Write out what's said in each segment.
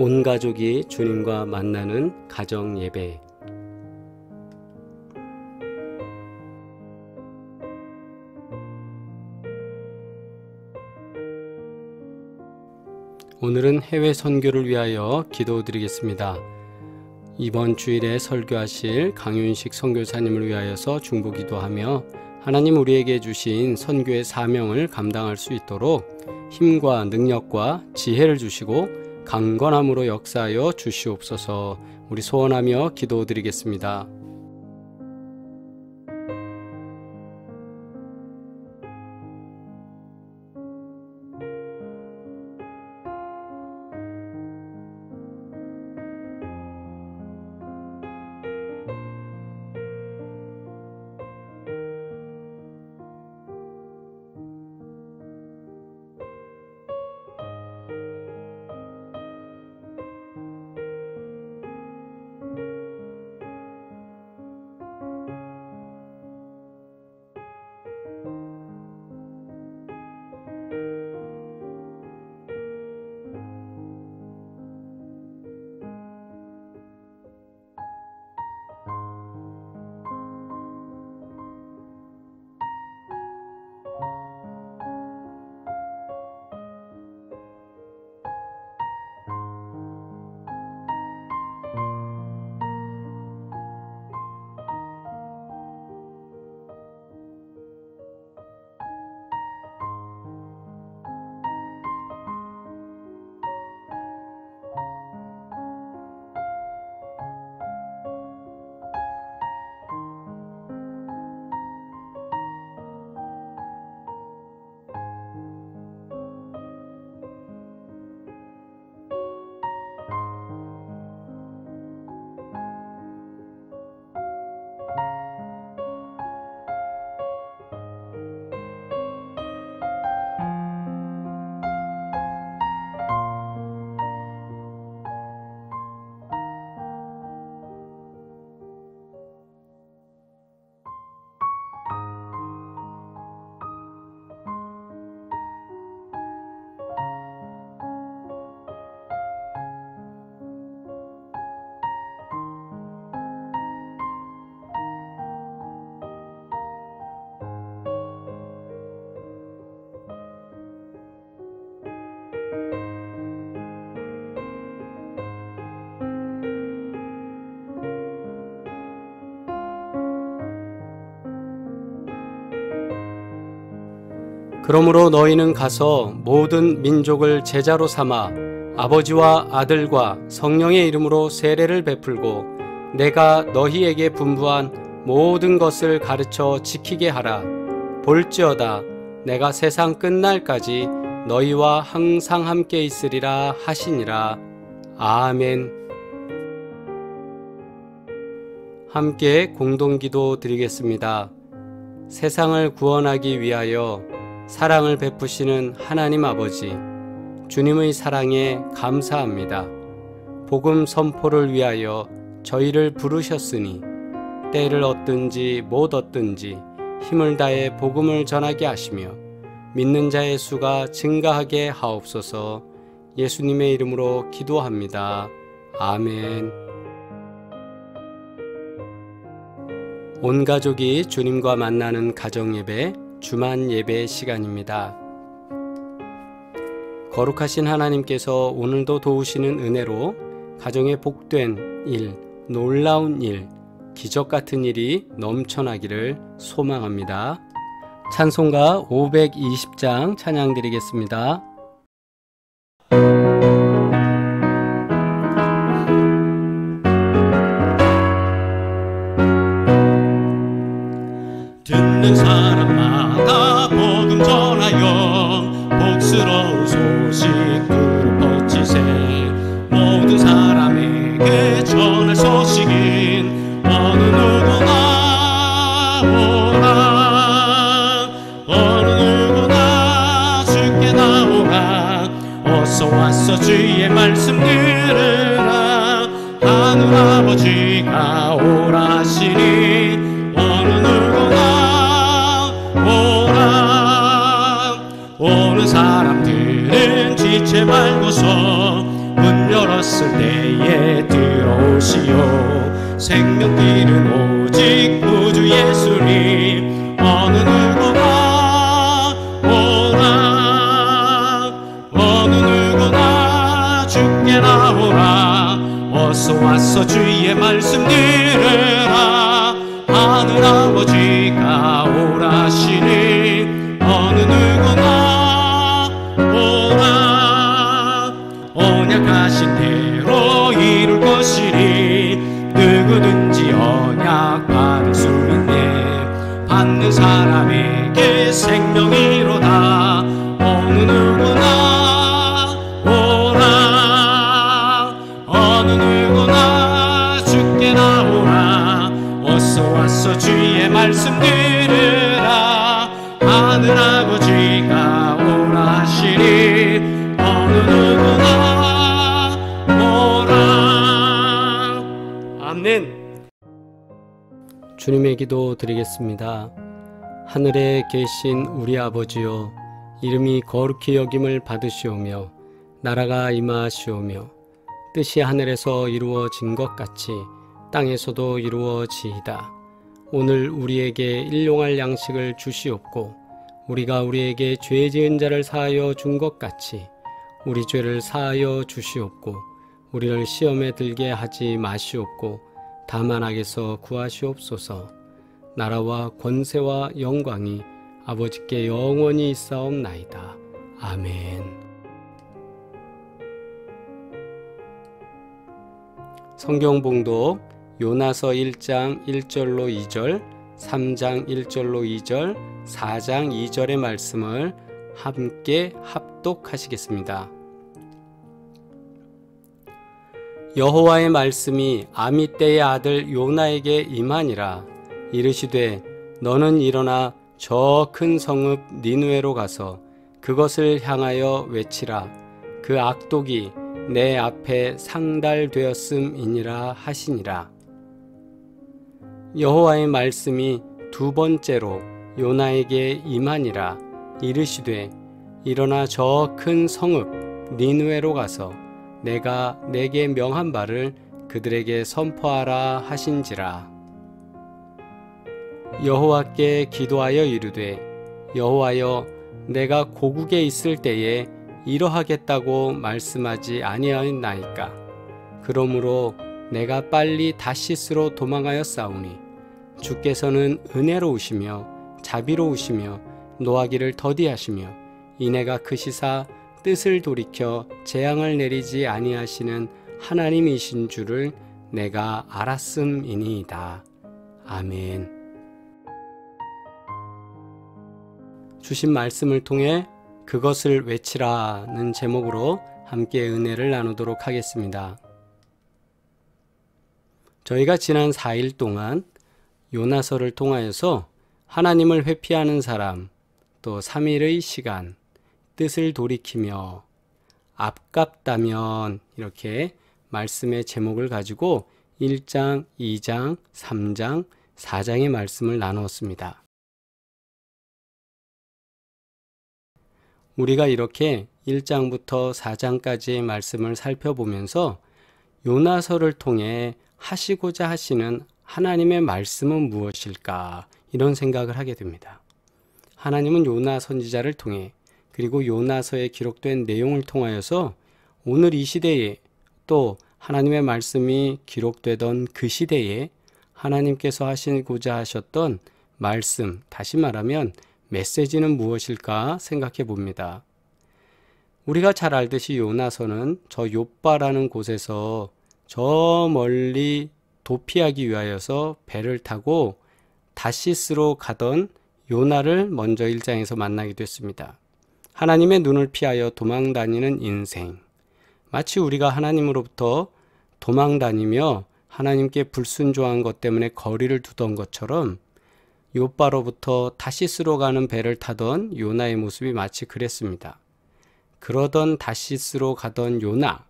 온 가족이 주님과 만나는 가정 예배. 오늘은 해외 선교를 위하여 기도드리겠습니다. 이번 주일에 설교하실 강윤식 선교사님을 위하여서 중보기도하며 하나님 우리에게 주신 선교의 사명을 감당할 수 있도록 힘과 능력과 지혜를 주시고 강건함으로 역사하여 주시옵소서. 우리 소원하며 기도드리겠습니다. 그러므로 너희는 가서 모든 민족을 제자로 삼아 아버지와 아들과 성령의 이름으로 세례를 베풀고 내가 너희에게 분부한 모든 것을 가르쳐 지키게 하라. 볼지어다 내가 세상 끝날까지 너희와 항상 함께 있으리라 하시니라. 아멘. 함께 공동기도 드리겠습니다. 세상을 구원하기 위하여 사랑을 베푸시는 하나님 아버지, 주님의 사랑에 감사합니다. 복음 선포를 위하여 저희를 부르셨으니 때를 얻든지 못 얻든지 힘을 다해 복음을 전하게 하시며 믿는 자의 수가 증가하게 하옵소서. 예수님의 이름으로 기도합니다. 아멘. 온 가족이 주님과 만나는 가정 예배, 주만 예배 시간입니다. 거룩하신 하나님께서 오늘도 도우시는 은혜로 가정에 복된 일, 놀라운 일, 기적 같은 일이 넘쳐나기를 소망합니다. 찬송가 520장 찬양 드리겠습니다. 듣는 사람마다 복음 전하여 복스러운 소식을 퍼지세. 모든 사람에게 전할 소식인 어느 누구나 오라. 어느 누구나 주께 나오라. 어서 와서 주의 말씀 들으라. 하늘 아버지가 오라 하시니 어느 누구나 오라. 받는 사람에게 생명이로다. 어느 누구나 오라, 어느 누구나 주께 나오라. 어서 와서 주의 말씀 들으라. 하늘 아버지가 오라 하시니 어느 누구나 오라. 아멘. 주님의 기도 드리겠습니다. 하늘에 계신 우리 아버지여, 이름이 거룩히 여김을 받으시오며 나라가 임하시오며 뜻이 하늘에서 이루어진 것 같이 땅에서도 이루어지이다. 오늘 우리에게 일용할 양식을 주시옵고 우리가 우리에게 죄 지은 자를 사하여 준 것 같이 우리 죄를 사하여 주시옵고 우리를 시험에 들게 하지 마시옵고 다만 악에서 구하시옵소서. 나라와 권세와 영광이 아버지께 영원히 있사옵나이다. 아멘. 성경 봉독 요나서 1장 1절로 2절, 3장 1절로 2절, 4장 2절의 말씀을 함께 합독하시겠습니다. 여호와의 말씀이 아미떼의 아들 요나에게 임하니라. 이르시되 너는 일어나 저 큰 성읍 니느웨로 가서 그것을 향하여 외치라. 그 악독이 내 앞에 상달되었음이니라 하시니라. 여호와의 말씀이 두 번째로 요나에게 임하니라. 이르시되 일어나 저 큰 성읍 니느웨로 가서 내가 내게 명한 바를 그들에게 선포하라 하신지라. 여호와께 기도하여 이르되 여호와여, 내가 고국에 있을 때에 이러하겠다고 말씀하지 아니하였나이까. 그러므로 내가 빨리 다시스로 도망하였사오니 주께서는 은혜로우시며 자비로우시며 노하기를 더디하시며 이내가 크시사 뜻을 돌이켜 재앙을 내리지 아니하시는 하나님이신 줄을 내가 알았음이니이다. 아멘. 주신 말씀을 통해 그것을 외치라는 제목으로 함께 은혜를 나누도록 하겠습니다. 저희가 지난 4일 동안 요나서를 통하여서 하나님을 회피하는 사람, 또 3일의 시간, 뜻을 돌이키며 아깝다면 이렇게 말씀의 제목을 가지고 1장, 2장, 3장, 4장의 말씀을 나누었습니다. 우리가 이렇게 1장부터 4장까지의 말씀을 살펴보면서 요나서를 통해 하시고자 하시는 하나님의 말씀은 무엇일까? 이런 생각을 하게 됩니다. 하나님은 요나 선지자를 통해 그리고 요나서에 기록된 내용을 통하여서 오늘 이 시대에 또 하나님의 말씀이 기록되던 그 시대에 하나님께서 하시고자 하셨던 말씀, 다시 말하면 메시지는 무엇일까 생각해 봅니다. 우리가 잘 알듯이 요나서는 저 욥바라는 곳에서 저 멀리 도피하기 위하여서 배를 타고 다시스로 가던 요나를 먼저 1장에서 만나게 됐습니다. 하나님의 눈을 피하여 도망다니는 인생, 마치 우리가 하나님으로부터 도망다니며 하나님께 불순종한 것 때문에 거리를 두던 것처럼 욥바로부터 다시스로 가는 배를 타던 요나의 모습이 마치 그랬습니다. 그러던 다시스로 가던 요나,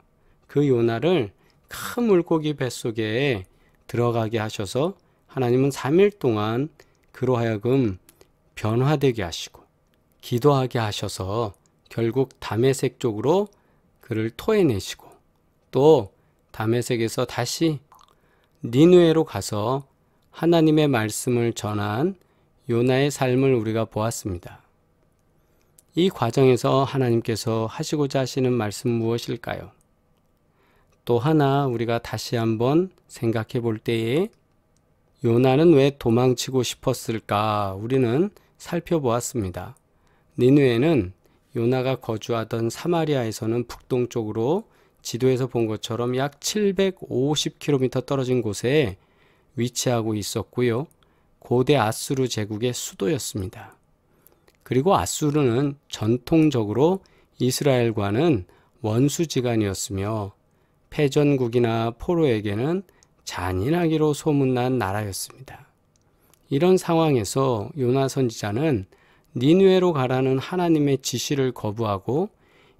그 요나를 큰 물고기 뱃속에 들어가게 하셔서 하나님은 3일 동안 그로 하여금 변화되게 하시고 기도하게 하셔서 결국 다메섹 쪽으로 그를 토해내시고 또 다메섹에서 다시 니느웨로 가서 하나님의 말씀을 전한 요나의 삶을 우리가 보았습니다. 이 과정에서 하나님께서 하시고자 하시는 말씀 무엇일까요? 또 하나 우리가 다시 한번 생각해 볼 때에 요나는 왜 도망치고 싶었을까? 우리는 살펴보았습니다. 니느웨는 요나가 거주하던 사마리아에서는 북동쪽으로 지도에서 본 것처럼 약 750km 떨어진 곳에 위치하고 있었고요. 고대 아수르 제국의 수도였습니다. 그리고 아수르는 전통적으로 이스라엘과는 원수지간이었으며 패전국이나 포로에게는 잔인하기로 소문난 나라였습니다. 이런 상황에서 요나 선지자는 니느웨로 가라는 하나님의 지시를 거부하고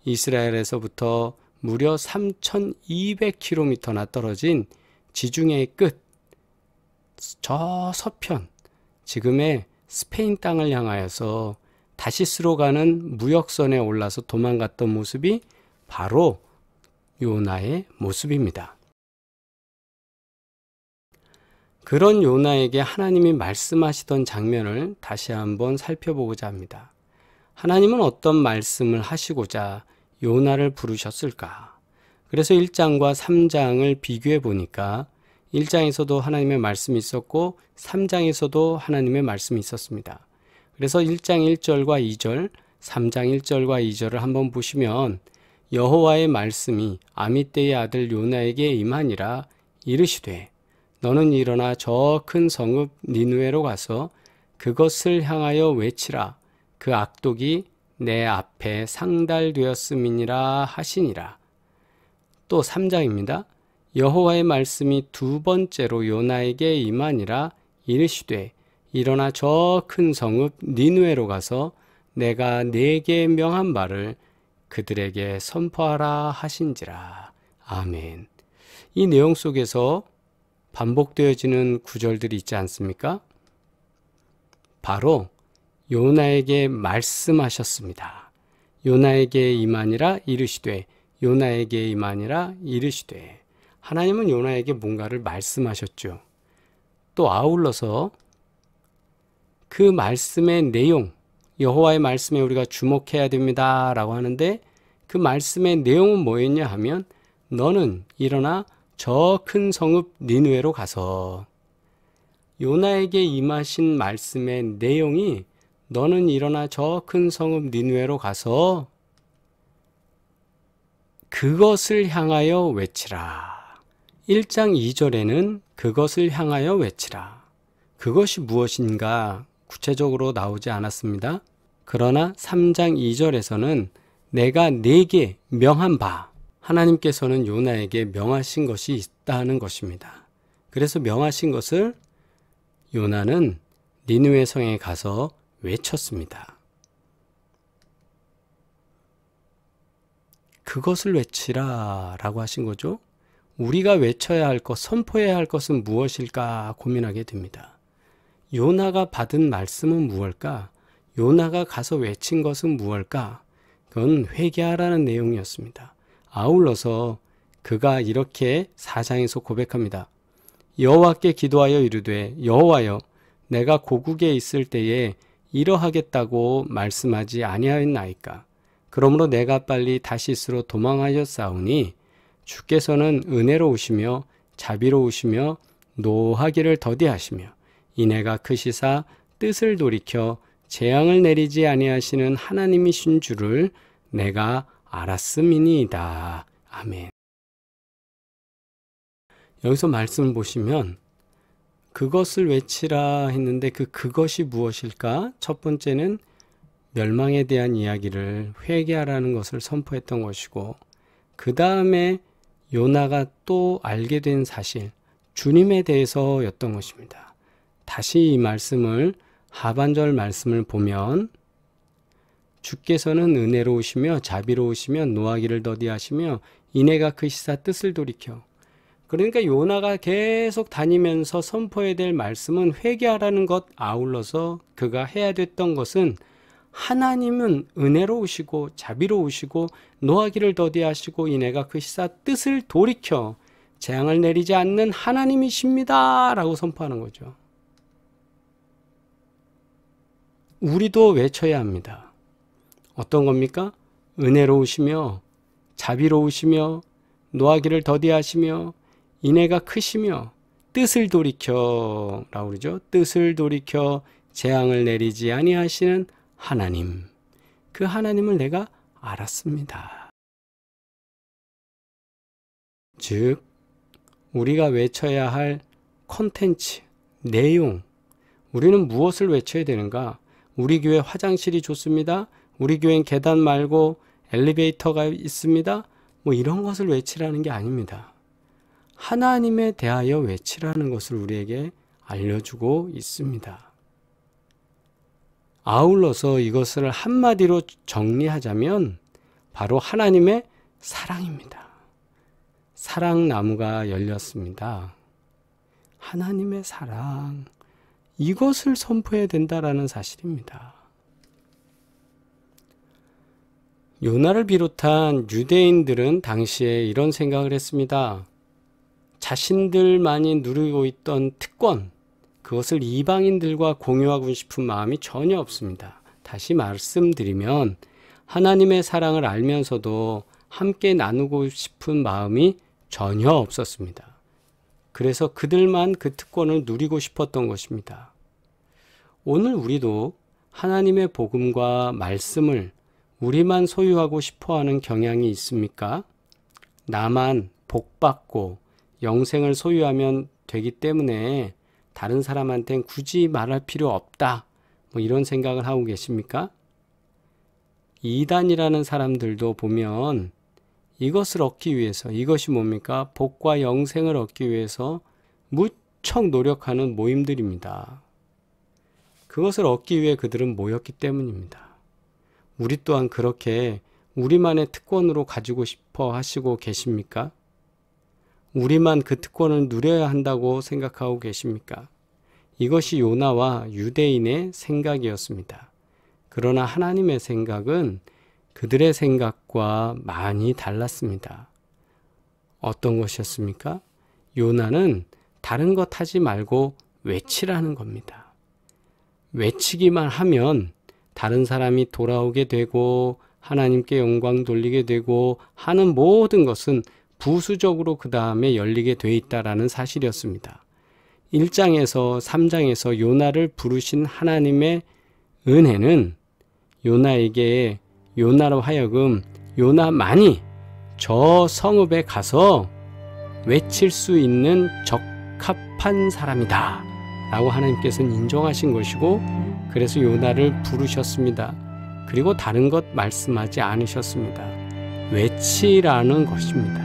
이스라엘에서부터 무려 3,200km나 떨어진 지중해의 끝, 저 서편, 지금의 스페인 땅을 향하여서 다시스로 가는 무역선에 올라서 도망갔던 모습이 바로 요나의 모습입니다. 그런 요나에게 하나님이 말씀하시던 장면을 다시 한번 살펴보고자 합니다. 하나님은 어떤 말씀을 하시고자 요나를 부르셨을까? 그래서 1장과 3장을 비교해 보니까 1장에서도 하나님의 말씀이 있었고 3장에서도 하나님의 말씀이 있었습니다. 그래서 1장 1절과 2절, 3장 1절과 2절을 한번 보시면 여호와의 말씀이 아미떼의 아들 요나에게 임하니라 이르시되 너는 일어나 저 큰 성읍 니느웨로 가서 그것을 향하여 외치라. 그 악독이 내 앞에 상달되었음이니라 하시니라. 또 3장입니다. 여호와의 말씀이 두 번째로 요나에게 임하니라 이르시되 일어나 저 큰 성읍 니느웨로 가서 내가 네게 명한 바를 그들에게 선포하라 하신지라. 아멘. 이 내용 속에서 반복되어지는 구절들이 있지 않습니까? 바로 요나에게 말씀하셨습니다. 요나에게 임하니라 이르시되 요나에게 임하니라 이르시되 하나님은 요나에게 뭔가를 말씀하셨죠. 또 아울러서 그 말씀의 내용, 여호와의 말씀에 우리가 주목해야 됩니다 라고 하는데 그 말씀의 내용은 뭐였냐 하면 너는 일어나 저 큰 성읍 니느웨로 가서 요나에게 임하신 말씀의 내용이 너는 일어나 저 큰 성읍 니느웨로 가서 그것을 향하여 외치라. 1장 2절에는 그것을 향하여 외치라. 그것이 무엇인가 구체적으로 나오지 않았습니다. 그러나 3장 2절에서는 내가 네게 명한 바, 하나님께서는 요나에게 명하신 것이 있다는 것입니다. 그래서 명하신 것을 요나는 니느웨 성에 가서 외쳤습니다. 그것을 외치라 라고 하신 거죠. 우리가 외쳐야 할 것, 선포해야 할 것은 무엇일까 고민하게 됩니다. 요나가 받은 말씀은 무엇일까? 요나가 가서 외친 것은 무엇일까? 그건 회개하라는 내용이었습니다. 아울러서 그가 이렇게 4장에서 고백합니다. 여호와께 기도하여 이르되 여호와여 내가 고국에 있을 때에 이러하겠다고 말씀하지 아니하였나이까? 그러므로 내가 빨리 다시스로 도망하였사오니 주께서는 은혜로우시며 자비로우시며 노하기를 더디하시며 이내가 크시사 뜻을 돌이켜 재앙을 내리지 아니하시는 하나님이신 줄을 내가 알았음이니이다. 아멘. 여기서 말씀을 보시면 그것을 외치라 했는데 그것이 무엇일까? 첫 번째는 멸망에 대한 이야기를 회개하라는 것을 선포했던 것이고 그 다음에 요나가 또 알게 된 사실, 주님에 대해서였던 것입니다. 다시 이 말씀을 하반절 말씀을 보면 주께서는 은혜로우시며 자비로우시며 노하기를 더디하시며 이내가 크시사 뜻을 돌이켜. 그러니까 요나가 계속 다니면서 선포해야 될 말씀은 회개하라는 것 아울러서 그가 해야 됐던 것은 하나님은 은혜로우시고 자비로우시고 노하기를 더디하시고 이내가 크시사 뜻을 돌이켜 재앙을 내리지 않는 하나님이십니다 라고 선포하는 거죠. 우리도 외쳐야 합니다. 어떤 겁니까? 은혜로우시며 자비로우시며 노하기를 더디하시며 인애가 크시며 뜻을 돌이켜 라고 그러죠. 뜻을 돌이켜 재앙을 내리지 아니하시는 하나님. 그 하나님을 내가 알았습니다. 즉 우리가 외쳐야 할 콘텐츠, 내용, 우리는 무엇을 외쳐야 되는가? 우리 교회 화장실이 좋습니다. 우리 교회는 계단 말고 엘리베이터가 있습니다. 뭐 이런 것을 외치라는 게 아닙니다. 하나님에 대하여 외치라는 것을 우리에게 알려주고 있습니다. 아울러서 이것을 한마디로 정리하자면 바로 하나님의 사랑입니다. 사랑나무가 열렸습니다. 하나님의 사랑, 이것을 선포해야 된다라는 사실입니다. 요나를 비롯한 유대인들은 당시에 이런 생각을 했습니다. 자신들만이 누리고 있던 특권, 그것을 이방인들과 공유하고 싶은 마음이 전혀 없습니다. 다시 말씀드리면 하나님의 사랑을 알면서도 함께 나누고 싶은 마음이 전혀 없었습니다. 그래서 그들만 그 특권을 누리고 싶었던 것입니다. 오늘 우리도 하나님의 복음과 말씀을 우리만 소유하고 싶어하는 경향이 있습니까? 나만 복받고 영생을 소유하면 되기 때문에 다른 사람한테는 굳이 말할 필요 없다, 뭐 이런 생각을 하고 계십니까? 이단이라는 사람들도 보면 이것을 얻기 위해서, 이것이 뭡니까? 복과 영생을 얻기 위해서 무척 노력하는 모임들입니다. 그것을 얻기 위해 그들은 모였기 때문입니다. 우리 또한 그렇게 우리만의 특권으로 가지고 싶어 하시고 계십니까? 우리만 그 특권을 누려야 한다고 생각하고 계십니까? 이것이 요나와 유대인의 생각이었습니다. 그러나 하나님의 생각은 그들의 생각과 많이 달랐습니다. 어떤 것이었습니까? 요나는 다른 것 하지 말고 외치라는 겁니다. 외치기만 하면 다른 사람이 돌아오게 되고 하나님께 영광 돌리게 되고 하는 모든 것은 부수적으로 그 다음에 열리게 돼 있다라는 사실이었습니다. 1장에서 3장에서 요나를 부르신 하나님의 은혜는 요나에게, 요나로 하여금 요나만이 저 성읍에 가서 외칠 수 있는 적합한 사람이다 라고 하나님께서는 인정하신 것이고, 그래서 요나를 부르셨습니다. 그리고 다른 것 말씀하지 않으셨습니다. 외치라는 것입니다.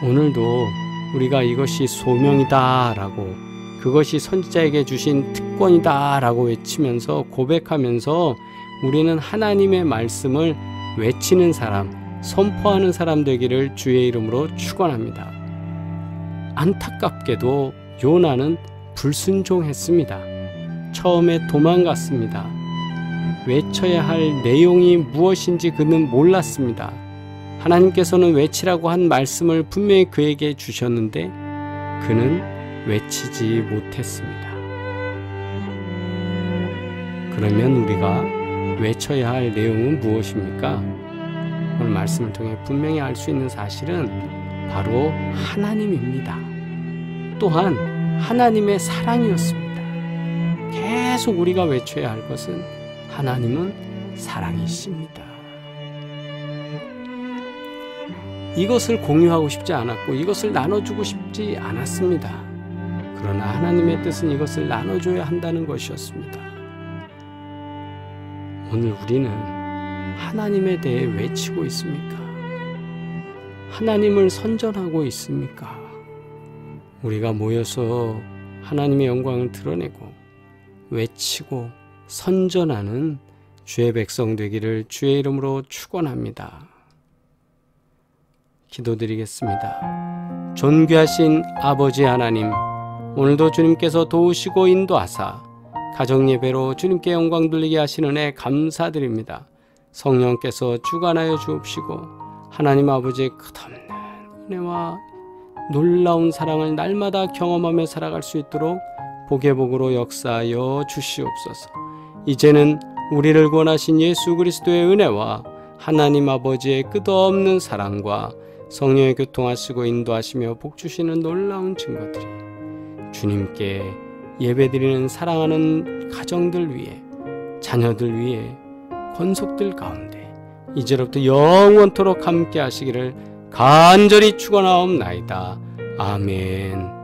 오늘도 우리가 이것이 소명이다 라고, 그것이 선지자에게 주신 특권이다 라고 외치면서 고백하면서 우리는 하나님의 말씀을 외치는 사람, 선포하는 사람 되기를 주의 이름으로 축원합니다. 안타깝게도 요나는 불순종했습니다. 처음에 도망갔습니다. 외쳐야 할 내용이 무엇인지 그는 몰랐습니다. 하나님께서는 외치라고 한 말씀을 분명히 그에게 주셨는데 그는 외치지 못했습니다. 그러면 우리가 외쳐야 할 내용은 무엇입니까? 오늘 말씀을 통해 분명히 알 수 있는 사실은 바로 하나님입니다. 또한 하나님의 사랑이었습니다. 계속 우리가 외쳐야 할 것은 하나님은 사랑이십니다. 이것을 공유하고 싶지 않았고 이것을 나눠주고 싶지 않았습니다. 그러나 하나님의 뜻은 이것을 나눠줘야 한다는 것이었습니다. 오늘 우리는 하나님에 대해 외치고 있습니까? 하나님을 선전하고 있습니까? 우리가 모여서 하나님의 영광을 드러내고 외치고 선전하는 주의 백성 되기를 주의 이름으로 축원합니다. 기도드리겠습니다. 존귀하신 아버지 하나님, 오늘도 주님께서 도우시고 인도하사 가정예배로 주님께 영광 돌리게 하시는 은혜 감사드립니다. 성령께서 주관하여 주옵시고 하나님 아버지의 끝없는 은혜와 놀라운 사랑을 날마다 경험하며 살아갈 수 있도록 복의 복으로 역사하여 주시옵소서. 이제는 우리를 구원하신 예수 그리스도의 은혜와 하나님 아버지의 끝없는 사랑과 성령의 교통하시고 인도하시며 복주시는 놀라운 증거들이 주님께 예배드리는 사랑하는 가정들 위해, 자녀들 위해, 권속들 가운데 이제로부터 영원토록 함께 하시기를 간절히 축원하옵나이다. 아멘.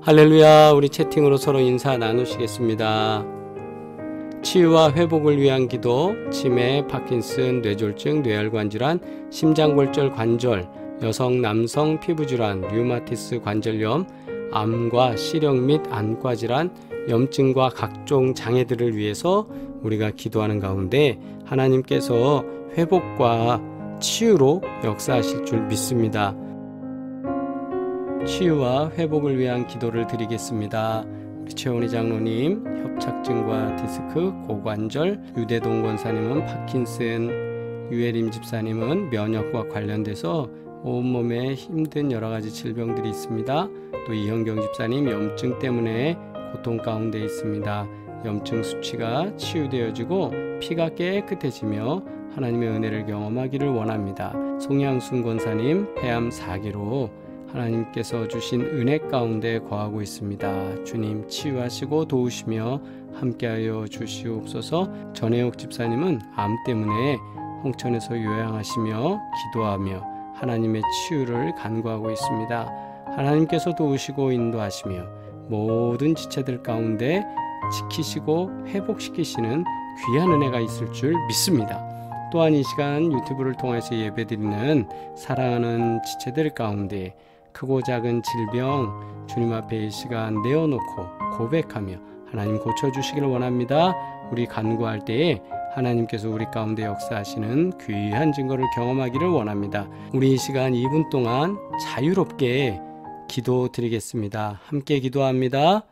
할렐루야. 우리 채팅으로 서로 인사 나누시겠습니다. 치유와 회복을 위한 기도, 치매, 파킨슨, 뇌졸중, 뇌혈관 질환, 심장골절 관절, 여성, 남성 피부질환, 류마티스 관절염, 암과 시력 및 안과 질환, 염증과 각종 장애들을 위해서 우리가 기도하는 가운데 하나님께서 회복과 치유로 역사하실 줄 믿습니다. 치유와 회복을 위한 기도를 드리겠습니다. 우리 최원희 장로님, 협착증과 디스크, 고관절, 유대동 권사님은 파킨슨, 유혜림 집사님은 면역과 관련돼서 온몸에 힘든 여러가지 질병들이 있습니다. 또 이현경 집사님 염증 때문에 고통 가운데 있습니다. 염증 수치가 치유되어지고 피가 깨끗해지며 하나님의 은혜를 경험하기를 원합니다. 송양순 권사님 폐암 4기로 하나님께서 주신 은혜 가운데 거하고 있습니다. 주님 치유하시고 도우시며 함께하여 주시옵소서. 전혜옥 집사님은 암 때문에 홍천에서 요양하시며 기도하며 하나님의 치유를 간구하고 있습니다. 하나님께서 도우시고 인도하시며 모든 지체들 가운데 지키시고 회복시키시는 귀한 은혜가 있을 줄 믿습니다. 또한 이 시간 유튜브를 통해서 예배드리는 사랑하는 지체들 가운데 크고 작은 질병 주님 앞에 이 시간 내어놓고 고백하며 하나님 고쳐주시기를 원합니다. 우리 간구할 때에 하나님께서 우리 가운데 역사하시는 귀한 증거를 경험하기를 원합니다. 우리 이 시간 2분 동안 자유롭게 기도 드리겠습니다. 함께 기도합니다.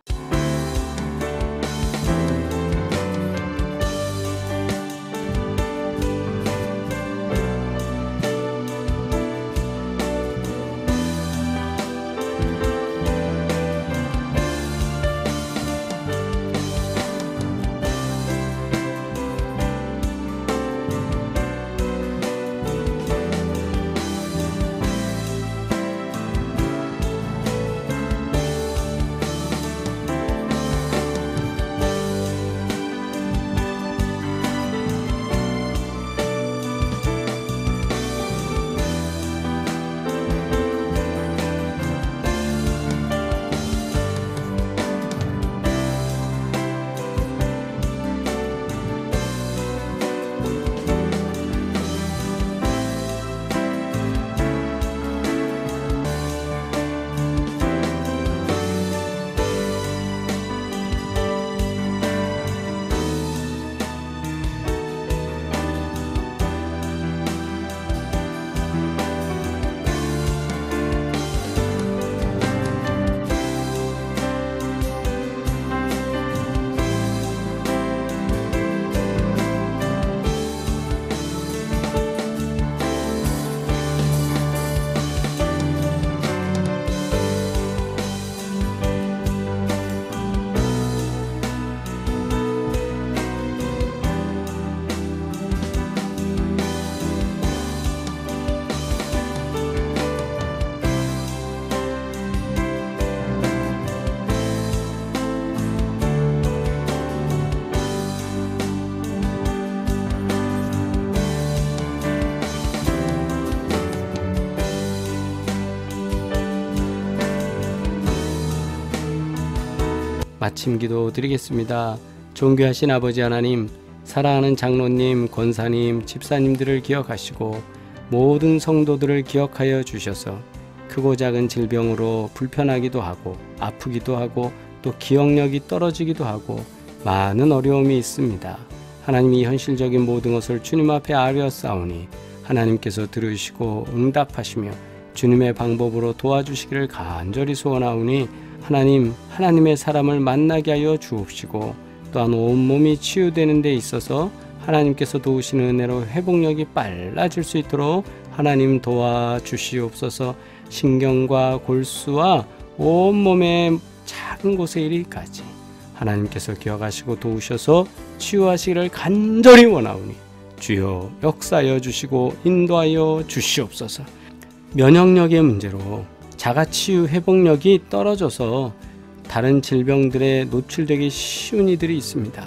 마침 기도 드리겠습니다. 존귀하신 아버지 하나님, 사랑하는 장로님, 권사님, 집사님들을 기억하시고 모든 성도들을 기억하여 주셔서 크고 작은 질병으로 불편하기도 하고 아프기도 하고 또 기억력이 떨어지기도 하고 많은 어려움이 있습니다. 하나님이 현실적인 모든 것을 주님 앞에 아뢰었사오니 하나님께서 들으시고 응답하시며 주님의 방법으로 도와주시기를 간절히 소원하오니 하나님의 사람을 만나게 하여 주옵시고 또한 온몸이 치유되는 데 있어서 하나님께서 도우시는 은혜로 회복력이 빨라질 수 있도록 하나님 도와주시옵소서. 신경과 골수와 온몸의 작은 곳에 이르기까지 하나님께서 기억하시고 도우셔서 치유하시기를 간절히 원하오니 주여 역사하여 주시고 인도하여 주시옵소서. 면역력의 문제로 자가치유 회복력이 떨어져서 다른 질병들에 노출되기 쉬운 이들이 있습니다.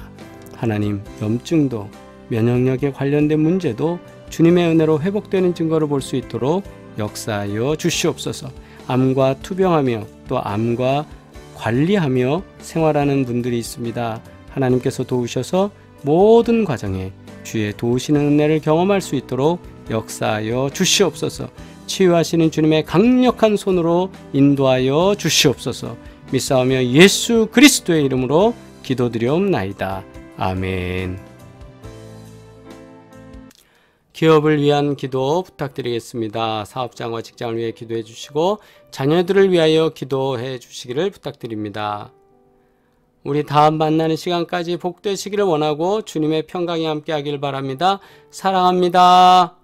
하나님, 염증도 면역력에 관련된 문제도 주님의 은혜로 회복되는 증거를 볼 수 있도록 역사하여 주시옵소서. 암과 투병하며 또 암과 관리하며 생활하는 분들이 있습니다. 하나님께서 도우셔서 모든 과정에 주의 도우시는 은혜를 경험할 수 있도록 역사하여 주시옵소서. 치유하시는 주님의 강력한 손으로 인도하여 주시옵소서. 믿사오며 예수 그리스도의 이름으로 기도드리옵나이다. 아멘. 기업을 위한 기도 부탁드리겠습니다. 사업장과 직장을 위해 기도해 주시고 자녀들을 위하여 기도해 주시기를 부탁드립니다. 우리 다음 만나는 시간까지 복되시기를 원하고 주님의 평강이 함께 하길 바랍니다. 사랑합니다.